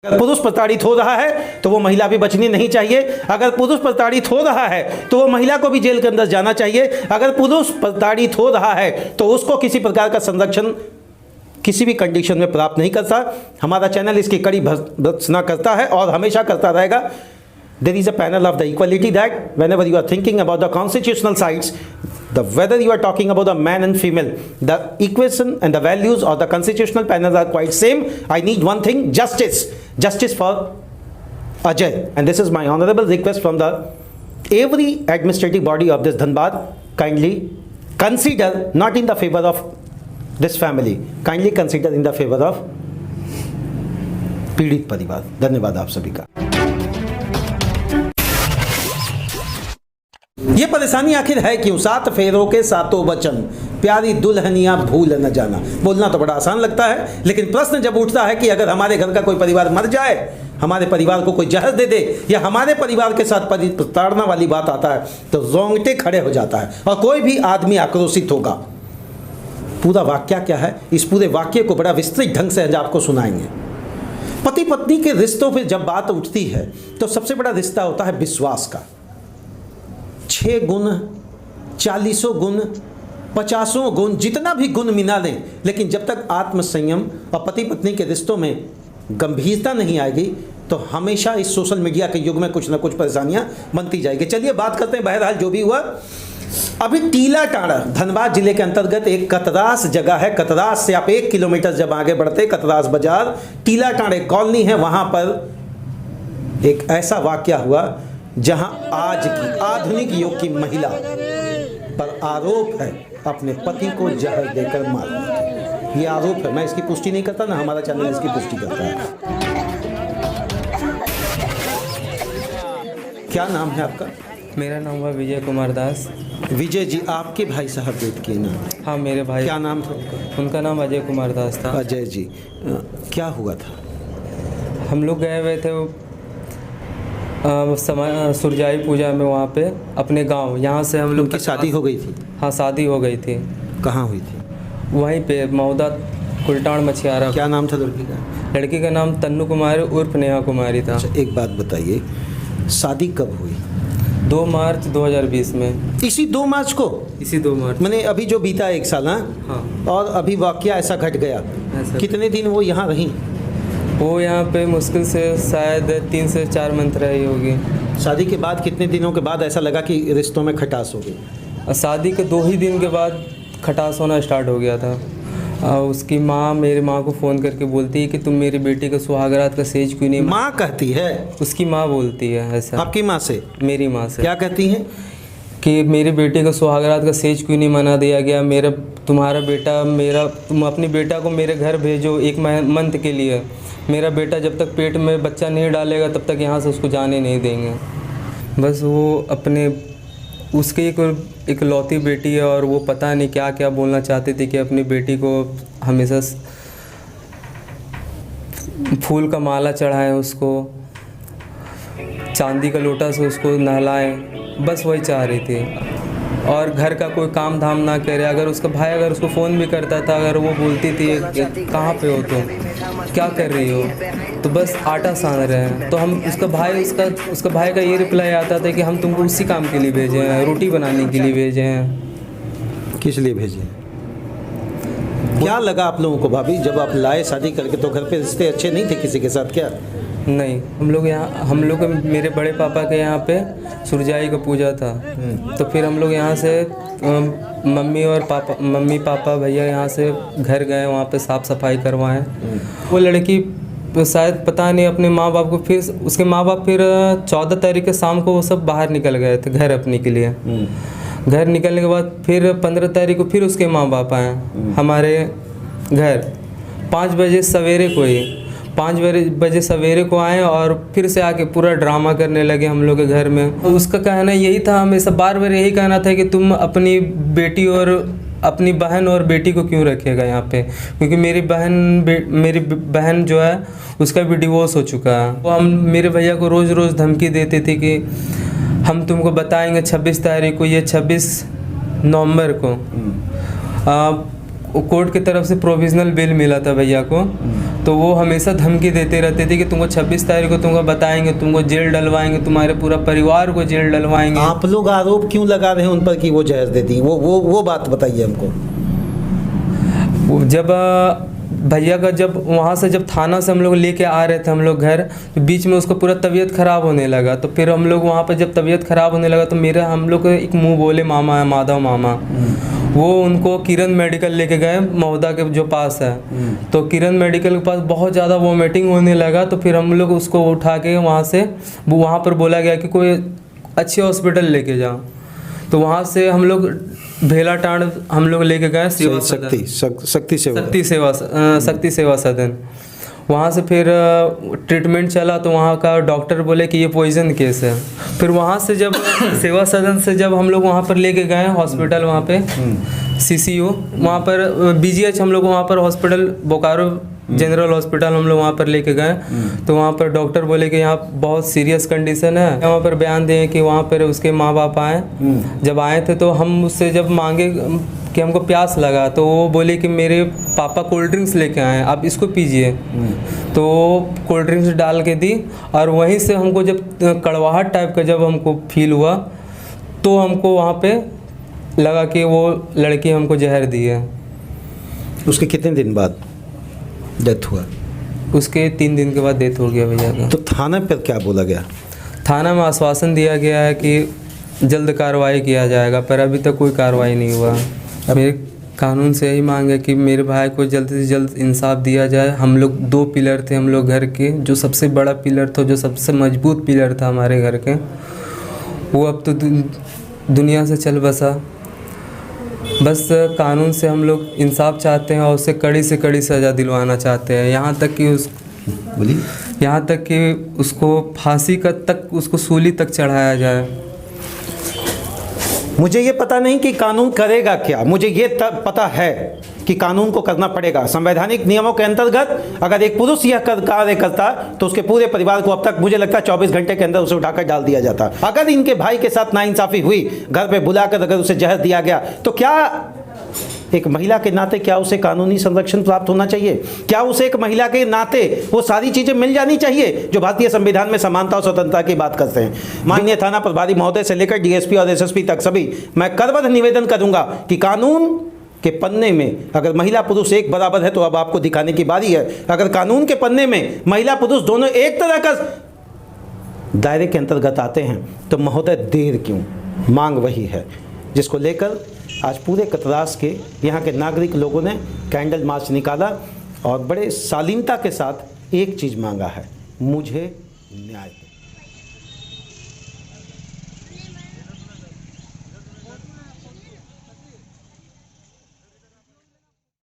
अगर पुरुष प्रताड़ित हो रहा है तो वो महिला भी बचनी नहीं चाहिए। अगर पुरुष प्रताड़ित हो रहा है तो वो महिला को भी जेल के अंदर जाना चाहिए। अगर पुरुष प्रताड़ित हो रहा है तो उसको किसी प्रकार का संरक्षण किसी भी कंडीशन में प्राप्त नहीं करता। हमारा चैनल इसकी कड़ी भर्त्सना करता है और हमेशा करता रहेगा। There is a panel of the equality that whenever you are thinking about the constitutional sides, whether you are talking about the man and female, the equation and the values of the constitutional panels are quite same. I need one thing, justice. Justice for Ajay. And this is my honorable request from the every administrative body of this Dhanbad. Kindly consider not in the favor of this family. Kindly consider in the favor of पीड़ित परिवार। धन्यवाद आप सभी का। ये परेशानी आखिर है क्यों? 7 फेरों के 7 वचन, प्यारी दुल्हनियां भूल न जाना। बोलना तो बड़ा आसान लगता है, लेकिन प्रश्न जब उठता है कि अगर हमारे घर का कोई परिवार मर जाए, हमारे परिवार को कोई जहर दे दे, या हमारे परिवार के साथ प्रताड़ना वाली बात आता है, तो रोंगटे खड़े हो जाता है और कोई भी आदमी आक्रोशित होगा। पूरा वाक्य क्या है, इस पूरे वाक्य को बड़ा विस्तृत ढंग से आज आपको सुनाएंगे। पति पत्नी के रिश्तों पर जब बात उठती है तो सबसे बड़ा रिश्ता होता है विश्वास का। 6 गुण, 40 गुण, 50 गुण, जितना भी गुण मिला लें, लेकिन जब तक आत्म संयम और पति पत्नी के रिश्तों में गंभीरता नहीं आएगी तो हमेशा इस सोशल मीडिया के युग में कुछ ना कुछ परेशानियां बनती जाएगी। चलिए बात करते हैं। बहरहाल जो भी हुआ, अभी टीला टाड़ा धनबाद जिले के अंतर्गत एक कतरास जगह है। कतरास से आप 1 किलोमीटर जब आगे बढ़ते, कतरास बाजार, टीला टाड़े कॉलोनी है, वहां पर एक ऐसा वाकया हुआ जहां आज की आधुनिक युग की महिला पर आरोप है अपने पति को जहर देकर मारने का। ये आरोप है, मैं इसकी पुष्टि नहीं करता, ना हमारा चैनल इसकी पुष्टि करता है। क्या नाम है आपका? मेरा नाम है विजय कुमार दास। विजय जी, आपके भाई साहब डेट किए ना? हाँ, मेरे भाई। क्या नाम था उनका? उनका नाम अजय कुमार दास था। अजय जी, क्या हुआ था? हम लोग गए हुए थे सुरजाई पूजा में, वहाँ पे अपने गांव। यहाँ से हम लोग की शादी हो गई थी? हाँ, शादी हो गई थी। कहाँ हुई थी? वहीं पे मौदा कुलटाण मछियारा। क्या नाम था लड़की का? लड़की का नाम तन्नू कुमारी उर्फ नेहा कुमारी था। अच्छा, एक बात बताइए, शादी कब हुई? 2 मार्च 2020 में। इसी 2 मार्च को? इसी 2 मार्च मैंने अभी जो बीता 1 साल। हाँ। और अभी वाकया ऐसा घट गया। कितने दिन वो यहाँ रही? वो यहाँ पे मुश्किल से शायद 3 से 4 मंथ रही होगी। शादी के बाद कितने दिनों के बाद ऐसा लगा कि रिश्तों में खटास हो गई? शादी के 2 ही दिन के बाद खटास होना स्टार्ट हो गया था। उसकी माँ मेरी माँ को फ़ोन करके बोलती है कि तुम मेरी बेटी का सुहागरात का सेज क्यों नहीं। माँ कहती है? उसकी माँ बोलती है ऐसा। आपकी माँ से? मेरी माँ से। क्या कहती है? कि मेरी बेटी का सुहागरात का सेज क्यों नहीं मना दिया गया। तुम्हारा बेटा तुम अपनी बेटा को मेरे घर भेजो 1 मंथ के लिए। मेरा बेटा जब तक पेट में बच्चा नहीं डालेगा तब तक यहाँ से उसको जाने नहीं देंगे। बस वो उसकी एक लौती बेटी है और वो पता नहीं क्या क्या बोलना चाहती थी कि अपनी बेटी को हमेशा फूल का माला चढ़ाएं, उसको चांदी का लोटा से उसको नहलाएं, बस वही चाह रही थी। और घर का कोई काम धाम ना करे। अगर उसका भाई अगर उसको फ़ोन भी करता था, अगर वो बोलती थी कहाँ पे हो तुम, क्या कर रही हो, तो बस आटा सान रहे हैं। तो हम उसका भाई का ये रिप्लाई आता था कि हम तुमको उसी काम के लिए भेजे हैं, रोटी बनाने के लिए भेजे हैं। किस लिए भेजे? क्या लगा आप लोगों को भाभी जब आप लाए शादी करके? तो घर पे रिश्ते अच्छे नहीं थे किसी के साथ क्या? नहीं, हम लोग मेरे बड़े पापा के यहाँ पे सुरजाई का पूजा था। तो फिर हम लोग यहाँ से मम्मी पापा भैया यहाँ से घर गए, वहाँ पे साफ़ सफाई करवाएं। वो लड़की शायद पता नहीं अपने माँ बाप को, फिर उसके माँ बाप फिर 14 तारीख के शाम को वो सब बाहर निकल गए थे घर अपने के लिए। घर निकलने के बाद फिर 15 तारीख को फिर उसके माँ बाप आए हमारे घर 5 बजे सवेरे को ही। 5 बजे सवेरे को आए और फिर से आके पूरा ड्रामा करने लगे हम लोग के घर में। उसका कहना यही था, हमेशा बार बार यही कहना था कि तुम अपनी बेटी और अपनी बहन और बेटी को क्यों रखेगा यहाँ पे, क्योंकि मेरी बहन जो है उसका भी डिवोर्स हो चुका है। वो मेरे भैया को रोज़ रोज़ धमकी देते थे कि हम तुमको बताएंगे 26 तारीख को, ये 26 नवंबर को कोर्ट की तरफ से प्रोविजनल बेल मिला था भैया को, तो वो हमेशा धमकी देते रहते थे कि तुमको 26 तारीख को तुमको बताएंगे, तुमको जेल डलवाएंगे, तुम्हारे पूरा परिवार को जेल डलवाएंगे। आप लोग आरोप क्यों लगा रहे हैं उन पर कि वो जहर देती? वो बात बताइए हमको। जब भैया का जब वहाँ से जब थाना से हम लोग लेके आ रहे थे हम लोग घर, तो बीच में उसको पूरा तबीयत ख़राब होने लगा। तो फिर हम लोग वहाँ पे जब तबीयत ख़राब होने लगा तो हम लोग एक मुँह बोले मामा है, माधव मामा, वो उनको किरण मेडिकल लेके गए महोदा के जो पास है। तो किरण मेडिकल के पास बहुत ज़्यादा वोमिटिंग होने लगा, तो फिर हम लोग उसको उठा के वहाँ पर बोला गया कि कोई अच्छे हॉस्पिटल लेके जाओ। तो वहाँ से हम लोग भेलाटांड हम लोग लेके गए शक्ति सेवा सदन। वहाँ से फिर ट्रीटमेंट चला तो वहाँ का डॉक्टर बोले कि ये पॉइजन केस है। फिर वहाँ से जब सेवा सदन से जब हम लोग वहाँ पर लेके गए हॉस्पिटल, वहाँ पे CCU, वहाँ पर BGH हम लोग वहाँ पर हॉस्पिटल बोकारो जनरल हॉस्पिटल हम लोग वहाँ पर लेके गए। तो वहाँ पर डॉक्टर बोले कि यहाँ बहुत सीरियस कंडीशन है। वहाँ पर बयान दिए कि वहाँ पर उसके माँ बाप आए। जब आए थे तो हम उससे जब मांगे कि हमको प्यास लगा, तो वो बोले कि मेरे पापा कोल्ड ड्रिंक्स लेके आए, आप इसको पीजिए। तो कोल्ड ड्रिंक्स डाल के दी, और वहीं से हमको जब कड़वाहट टाइप का जब हमको फील हुआ तो हमको वहाँ पे लगा कि वो लड़की हमको जहर दी है। उसके कितने दिन बाद डेथ हुआ? उसके 3 दिन के बाद डेथ हो गया भैया का। तो थाना पर क्या बोला गया? थाना में आश्वासन दिया गया है कि जल्द कार्रवाई किया जाएगा, पर अभी तक कोई कार्रवाई नहीं हुआ। मेरे कानून से यही मांग है कि मेरे भाई को जल्द से जल्द इंसाफ दिया जाए। हम लोग 2 पिलर थे हम लोग घर के, जो सबसे बड़ा पिलर था, जो सबसे मजबूत पिलर था हमारे घर के, वो अब तो दुनिया से चल बसा। बस कानून से हम लोग इंसाफ चाहते हैं और उसे कड़ी से कड़ी सज़ा दिलवाना चाहते हैं। यहाँ तक कि उसको फांसी का तक, उसको सूली तक चढ़ाया जाए। मुझे ये पता नहीं कि कानून करेगा क्या, मुझे ये पता है कि कानून को करना पड़ेगा। संवैधानिक नियमों के अंतर्गत अगर एक पुरुष यह कार्य करता तो उसके पूरे परिवार को अब तक मुझे लगता है 24 घंटे के अंदर उसे उठाकर डाल दिया जाता। अगर इनके भाई के साथ नाइंसाफ़ी हुई, घर पे बुलाकर अगर उसे जहर दिया गया, तो क्या एक महिला के नाते क्या उसे कानूनी संरक्षण प्राप्त होना चाहिए? क्या उसे एक महिला के नाते वो सारी चीज़ें मिल जानी चाहिए जो भारतीय संविधान में समानता और स्वतंत्रता की बात करते हैं? माननीय थाना प्रभारी महोदय से लेकर DSP और SSP तक सभी मैं करबद्ध निवेदन करूंगा कि कानून के पन्ने में अगर महिला पुरुष एक बराबर है तो अब आपको दिखाने की बारी है। अगर कानून के पन्ने में महिला पुरुष दोनों एक तरह का दायरे के अंतर्गत आते हैं तो महोदय देर क्यों? मांग वही है जिसको लेकर आज पूरे कतरास के यहाँ के नागरिक लोगों ने कैंडल मार्च निकाला और बड़े शालीनता के साथ एक चीज़ मांगा है, मुझे न्याय दो।